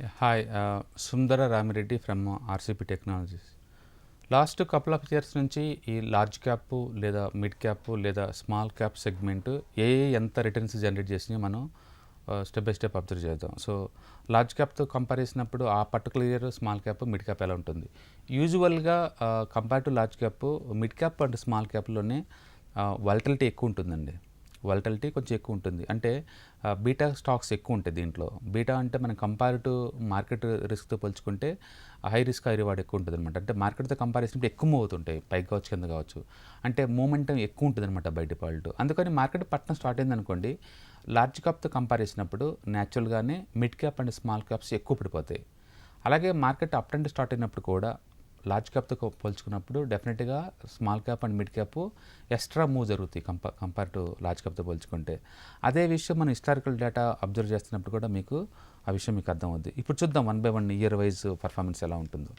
Hi, Sundara Rami Reddy from RCP Technologies. Last couple of years నుంచి ఈ large cap లేదా mid cap లేదా small cap segment ఎంత returns generate చేసినాయో మనం స్టెప్ బై స్టెప్ అబ్జర్వ్ చేద్దాం. సో లార్జ్ క్యాప్తో కంపేర్ చేసినప్పుడు ఆ particular year small cap mid cap ఎలా ఉంటుంది. యూజువల్గా compare to large cap mid cap and small క్యాప్లోనే వాలటిలిటీ ఎక్కువ ఉంటుందండి. వాలటిలిటీ కొంచెం ఎక్కువ ఉంటుంది. అంటే బీటా స్టాక్స్ ఎక్కువ ఉంటాయి దీంట్లో. బీటా అంటే మనం కంపేర్ టు మార్కెట్ రిస్క్తో పోల్చుకుంటే హై రిస్క్ హై రివార్డ్ ఎక్కువ ఉంటుంది అనమాట. అంటే మార్కెట్తో కంపేర్ చేసినప్పుడు ఎక్కువ మూవ్ అవుతుంటాయి, పైకి కావచ్చు కింద కావచ్చు. అంటే మూమెంటం ఎక్కువ ఉంటుంది అనమాట బై డిఫాల్ట్. అందుకని మార్కెట్ పట్టణం స్టార్ట్ అయింది అనుకోండి, లార్జ్ క్యాప్తో కంపేర్ చేసినప్పుడు న్యాచురల్గానే mid cap and small caps ఎక్కువ పడిపోతాయి. అలాగే మార్కెట్ అప్ ట్రెండ్ స్టార్ట్ అయినప్పుడు కూడా లార్జ్ క్యాప్తో పోల్చుకున్నప్పుడు డెఫినెట్గా small cap and mid cap extra move జరుగుతాయి కంపేర్ టు లార్జ్ క్యాప్తో పోల్చుకుంటే. అదే విషయం మనం హిస్టారికల్ డేటా అబ్జర్వ్ చేస్తున్నప్పుడు కూడా మీకు ఆ విషయం మీకు అర్థం అవుద్ది. ఇప్పుడు చూద్దాం 1 by 1 ఇయర్ వైజ్ పర్ఫార్మెన్స్ ఎలా ఉంటుందో.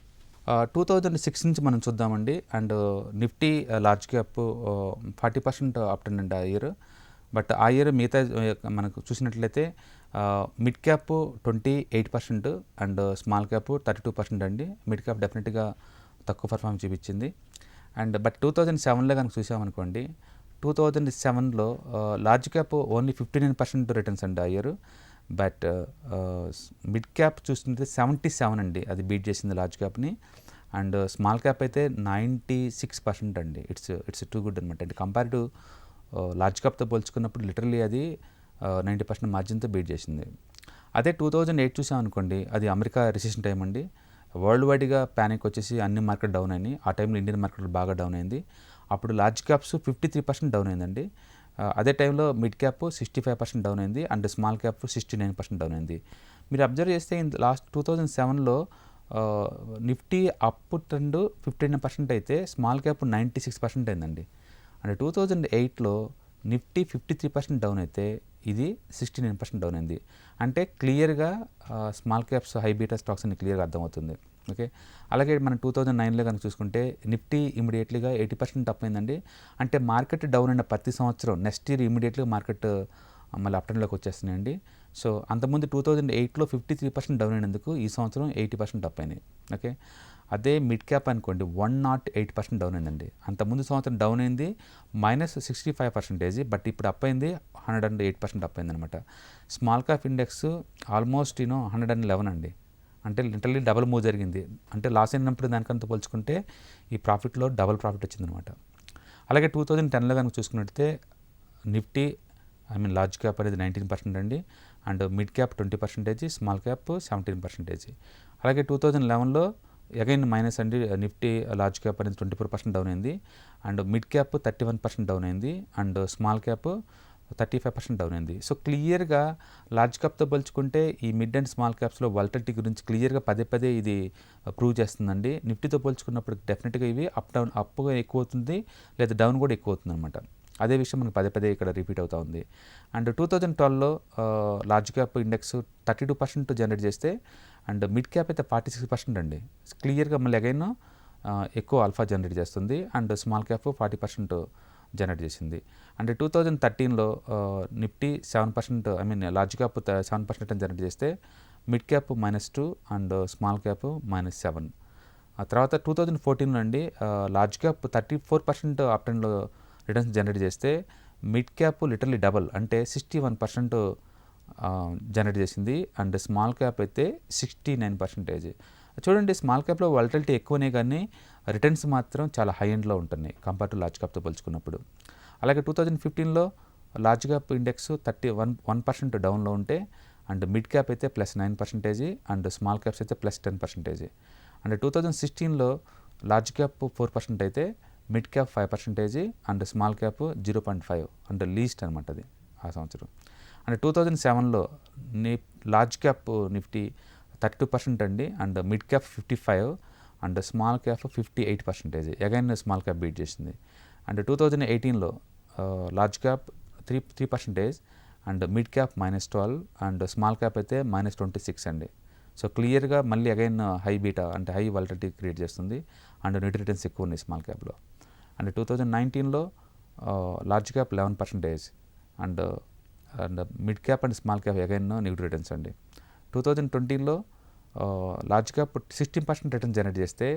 2006 నుంచి మనం చూద్దామండి. And Nifty large cap 40% up trend అండి ఆ ఇయర్. బట్ ఆ ఇయర్ మిగతా మనకు చూసినట్లయితే mid cap 28% and small cap 32% అండి. మిడ్ క్యాప్ డెఫినెట్గా తక్కువ పర్ఫార్మెన్స్ చూపించింది. అండ్ బట్ 2007లో కనుక చూసామనుకోండి, 2007లో లార్జ్ క్యాప్ ఓన్లీ 59% రిటర్న్స్ అండి ఆ ఇయర్. బట్ మిడ్ క్యాప్ చూస్తుంటే 77 అండి, అది బీట్ చేసింది లార్జ్ క్యాప్ని. అండ్ స్మాల్ క్యాప్ అయితే 96% అండి. ఇట్స్ టూ గుడ్ అనమాట. అంటే కంపేర్ టు లార్జ్ క్యాప్తో పోల్చుకున్నప్పుడు లిటరల్లీ అది 90% మార్జిన్తో బీట్ చేసింది. అదే 2008 చూసామనుకోండి, అది అమెరికా రిసెషన్ టైం అండి. వరల్డ్ వైడ్గా ప్యానిక్ వచ్చేసి అన్ని మార్కెట్ డౌన్ అయినాయి. ఆ టైంలో ఇండియన్ మార్కెట్ బాగా డౌన్ అయింది. అప్పుడు లార్జ్ క్యాప్స్ 53% డౌన్ అయిందండి. అదే టైంలో మిడ్ క్యాప్ 65% డౌన్ అయింది అండ్ స్మాల్ క్యాప్ 69% డౌన్ అయింది. మీరు అబ్జర్వ్ చేస్తే లాస్ట్ 2007లో నిఫ్టీ అప్ ట్రెండ్ 59% అయితే స్మాల్ క్యాప్ 96% అయిందండి. అండ్ 2008లో నిఫ్టీ 53% డౌన్ అయితే ఇది 69% డౌన్ అయింది. అంటే క్లియర్గా small caps high beta stocks అని క్లియర్గా అర్థమవుతుంది. ఓకే, అలాగే మనం 2009లో కనుక చూసుకుంటే నిఫ్టీ ఇమీడియట్లీగా 80% అప్ అయిందండి. అంటే మార్కెట్ డౌన్ అయిన ప్రతి సంవత్సరం నెక్స్ట్ ఇయర్ ఇమీడియట్గా మార్కెట్ మళ్ళీ అప్ ట్రెండ్లోకి వచ్చేస్తున్నాయండి. సో అంతకుముందు 2008లో 53% డౌన్ అయినందుకు ఈ సంవత్సరం 80% అప్ అయినాయి. ఓకే, అదే మిడ్ క్యాప్ అనుకోండి 108% డౌన్ అయిందండి. అంతకుముందు సంవత్సరం డౌన్ అయింది -65%, బట్ ఇప్పుడు అప్ అయింది 108% అప్ అయింది అనమాట. స్మాల్ క్యాప్ ఇండెక్స్ ఆల్మోస్ట్ 111 అండి. అంటే లిటరల్లీ డబుల్ మూవ్ జరిగింది. అంటే లాస్ అయినప్పుడు దానికంతా పోల్చుకుంటే ఈ ప్రాఫిట్లో డబుల్ ప్రాఫిట్ వచ్చిందనమాట. అలాగే 2010లో కనుక చూసుకున్నట్టయితే నిఫ్టీ లార్జ్ క్యాప్ అనేది 19% అండి. And mid cap 20%, small cap 17%. అలాగే 2011లో అగైన్ మైనస్ అండి. నిఫ్టీ లార్జ్ క్యాప్ అనేది 24% డౌన్ అయింది. అండ్ మిడ్ క్యాప్ 31% డౌన్ అయింది. అండ్ స్మాల్ క్యాప్ 35% డౌన్ అయింది. సో క్లియర్గా లార్జ్ క్యాప్తో పోల్చుకుంటే ఈ మిడ్ అండ్ స్మాల్ క్యాప్స్లో వాలటిలిటీ గురించి క్లియర్గా పదే ఇది ప్రూవ్ చేస్తుందండి. నిఫ్టీతో పోల్చుకున్నప్పుడు డెఫినెట్గా ఇవి అప్ ఎక్కువ అవుతుంది, లేదా డౌన్ కూడా ఎక్కువ అవుతుంది అనమాట. అదే విషయం మనకు పదే ఇక్కడ రిపీట్ అవుతూ ఉంది. అండ్ 2012లో లార్జ్ క్యాప్ ఇండెక్స్ 32% జనరేట్ చేస్తే అండ్ మిడ్ క్యాప్ అయితే 46% అండి. క్లియర్గా మళ్ళీ అగైన్ ఎక్కువ ఆల్ఫా జనరేట్ చేస్తుంది. అండ్ స్మాల్ క్యాప్ 40% జనరేట్ చేసింది. అండ్ 2013లో నిఫ్టీ 7% లార్జ్ క్యాప్ 7% జనరేట్ చేస్తే mid cap -2 and small cap -7. ఆ తర్వాత 2014లో అండి లార్జ్ క్యాప్ 34% అప్ ట్రెండ్లో రిటర్న్స్ జనరేట్ చేస్తే మిడ్ క్యాప్ లిటరలీ డబల్ అంటే 61% జనరేట్ చేసింది. అండ్ స్మాల్ క్యాప్ అయితే 69%. చూడండి, స్మాల్ క్యాప్లో వాలటిలిటీ ఎక్కువనే కానీ రిటర్న్స్ మాత్రం చాలా హై ఎండ్లో ఉంటున్నాయి కంపేర్ టు లార్జ్ క్యాప్తో పోల్చుకున్నప్పుడు. అలాగే 2015లో లార్జ్ క్యాప్ ఇండెక్స్ 1% డౌన్లో ఉంటే అండ్ మిడ్ క్యాప్ అయితే +9% అండ్ స్మాల్ క్యాప్స్ అయితే +10%. అండ్ 2016లో లార్జ్ క్యాప్ 4% అయితే mid cap 5% and small cap 0.5 అంటే లీస్ట్ అనమాట అది ఆ సంవత్సరం. అండ్ 2007లో లార్జ్ క్యాప్ నిఫ్టీ 32% అండి. And mid cap 55 and small cap 58%. Again small cap beat చేసింది. అండ్ 2018లో large cap 3% and mid cap -12 and small cap అయితే -26 అండి. సో క్లియర్గా మళ్ళీ అగైన్ హై బీటా అంటే హై వాలటిలిటీ క్రియేట్ చేస్తుంది. అండ్ నెట్ రిటర్న్స్ ఎక్కువ ఉన్నాయి స్మాల్ క్యాప్లో. అండ్ 2019లో large cap 11% and mid cap and small cap again negative returns అండి. 2020లో లార్జ్ క్యాప్ 16% రిటర్న్ జనరేట్ చేస్తే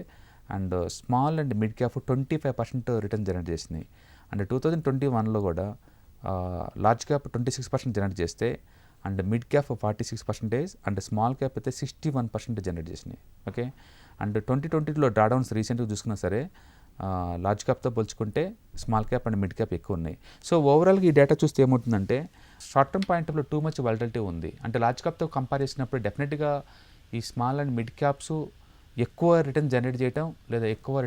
and small and mid cap 25% return generate చేసినాయి. అండ్ 2021లో కూడా లార్జ్ క్యాప్ 26% జనరేట్ చేస్తే and mid cap 46% and small cap అయితే 61% generate చేసినాయి. Okay, and 2020లో drawdowns రీసెంట్గా చూసుకున్నా సరే లార్జ్ క్యాప్తో పోల్చుకుంటే small cap and mid cap ఎక్కువ ఉన్నాయి. సో ఓవరాల్గా ఈ డేటా చూస్తే ఏమవుతుందంటే షార్ట్ టర్మ్ పాయింట్ ఆఫ్లో టూ మచ్ వాలటిలిటీ ఉంది. అంటే లార్జ్ క్యాప్తో కంపేర్ చేసినప్పుడు డెఫినెట్గా ఈ స్మాల్ అండ్ మిడ్ క్యాప్స్ ఎక్కువ రిటర్న్ జనరేట్ చేయడం లేదా ఎక్కువ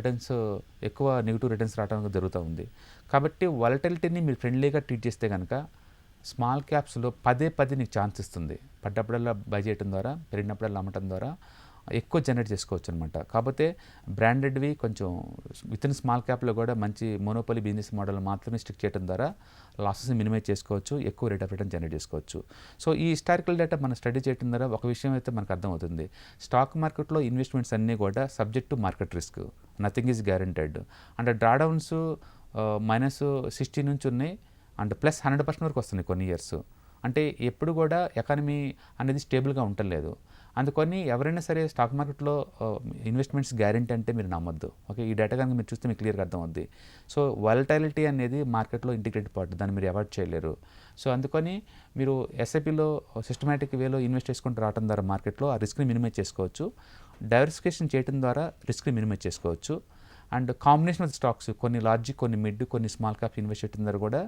నెగిటివ్ రిటర్న్స్ రావడం జరుగుతూ ఉంది. కాబట్టి వాలటిలిటీని మీరు ఫ్రెండ్లీగా ట్రీట్ చేస్తే కనుక స్మాల్ క్యాప్స్లో పదే నీకు ఛాన్స్ ఇస్తుంది. పడ్డప్పుడల్లా బై చేయడం ద్వారా, పెరిగినప్పుడల్లా అమ్మటం ద్వారా ఎక్కువ జనరేట్ చేసుకోవచ్చు అనమాట. కాకపోతే బ్రాండెడ్వి కొంచెం విత్ ఇన్ స్మాల్ క్యాప్లో కూడా మంచి మోనోపలి బిజినెస్ మోడల్ మాత్రమే స్టిక్ చేయడం ద్వారా లాసెస్ని మినిమైజ్ చేసుకోవచ్చు, ఎక్కువ రేట్ ఆఫ్ రిటర్న్ జనరేట్ చేసుకోవచ్చు. సో ఈ హిస్టారికల్ డేటా మనం స్టడీ చేయడం ద్వారా ఒక విషయం అయితే మనకు అర్థమవుతుంది. స్టాక్ మార్కెట్లో ఇన్వెస్ట్మెంట్స్ అన్నీ కూడా subject to market risk, nothing is guaranteed. And drawdowns -60 నుంచి ఉన్నాయి అండ్ +100% వరకు వస్తున్నాయి కొన్ని ఇయర్స్. అంటే ఎప్పుడు కూడా ఎకానమీ అనేది స్టేబుల్గా ఉండలేదు. అందుకని ఎవరైనా సరే స్టాక్ మార్కెట్లో ఇన్వెస్ట్మెంట్స్ గ్యారెంటీ అంటే మీరు నమ్మొద్దు. ఓకే, ఈ డేటా కనుక మీరు చూస్తే మీకు క్లియర్గా అర్థమవుద్ది. సో వాలటైలిటీ అనేది మార్కెట్లో ఇంటిగ్రేటెడ్ పార్ట్, దాన్ని మీరు అవాయిడ్ చేయలేరు. సో అందుకని మీరు ఎస్ఐపిలో సిస్టమేటిక్ వేలో ఇన్వెస్ట్ చేసుకుంటూ రావడం ద్వారా మార్కెట్లో ఆ రిస్క్ని మినిమైజ్ చేసుకోవచ్చు. డైవర్సిఫికేషన్ చేయడం ద్వారా రిస్క్ని మినిమైజ్ చేసుకోవచ్చు. అండ్ కాంబినేషన్ ఆఫ్ స్టాక్స్, కొన్ని లార్జ్, కొన్ని మిడ్, కొన్ని స్మాల్ క్యాప్ ఇన్వెస్ట్ చేయడం ద్వారా కూడా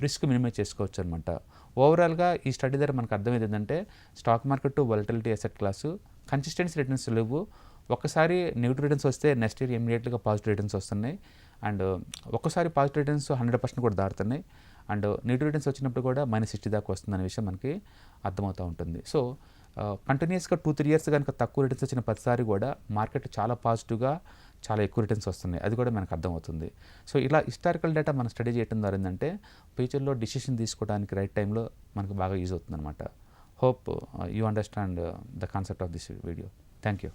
రిస్క్ మినిమైజ్ చేసుకోవచ్చు అనమాట. ఓవరాల్గా ఈ స్టడీ ద్వారా మనకు అర్థమైంది ఏంటంటే stock market volatility asset class, consistency returns లేవు. ఒక్కసారి నెగిటివ్ రిటర్న్స్ వస్తే నెక్స్ట్ ఇయర్ ఇమీడియట్గా పాజిటివ్ రిటర్న్స్ వస్తున్నాయి. అండ్ ఒక్కసారి పాజిటివ్ రిటర్న్స్ 100% కూడా దాటుతున్నాయి. అండ్ నెగిటివ్ రిటర్న్స్ వచ్చినప్పుడు కూడా -60 దాకా వస్తుందనే విషయం మనకి అర్థమవుతూ ఉంటుంది. సో కంటిన్యూస్గా 2-3 ఇయర్స్ కనుక తక్కువ రిటర్న్స్ వచ్చిన ప్రతిసారి కూడా మార్కెట్ చాలా పాజిటివ్గా చాలా ఎక్కువ రిటర్న్స్ వస్తున్నాయి, అది కూడా మనకు అర్థమవుతుంది. సో ఇలా హిస్టారికల్ డేటా మనం స్టడీ చేయడం ద్వారా ఏంటంటే ఫ్యూచర్లో డిసిషన్ తీసుకోవడానికి రైట్ టైంలో మనకు బాగా యూజ్ అవుతుంది అనమాట. Hope you understand the concept of this video. Thank you.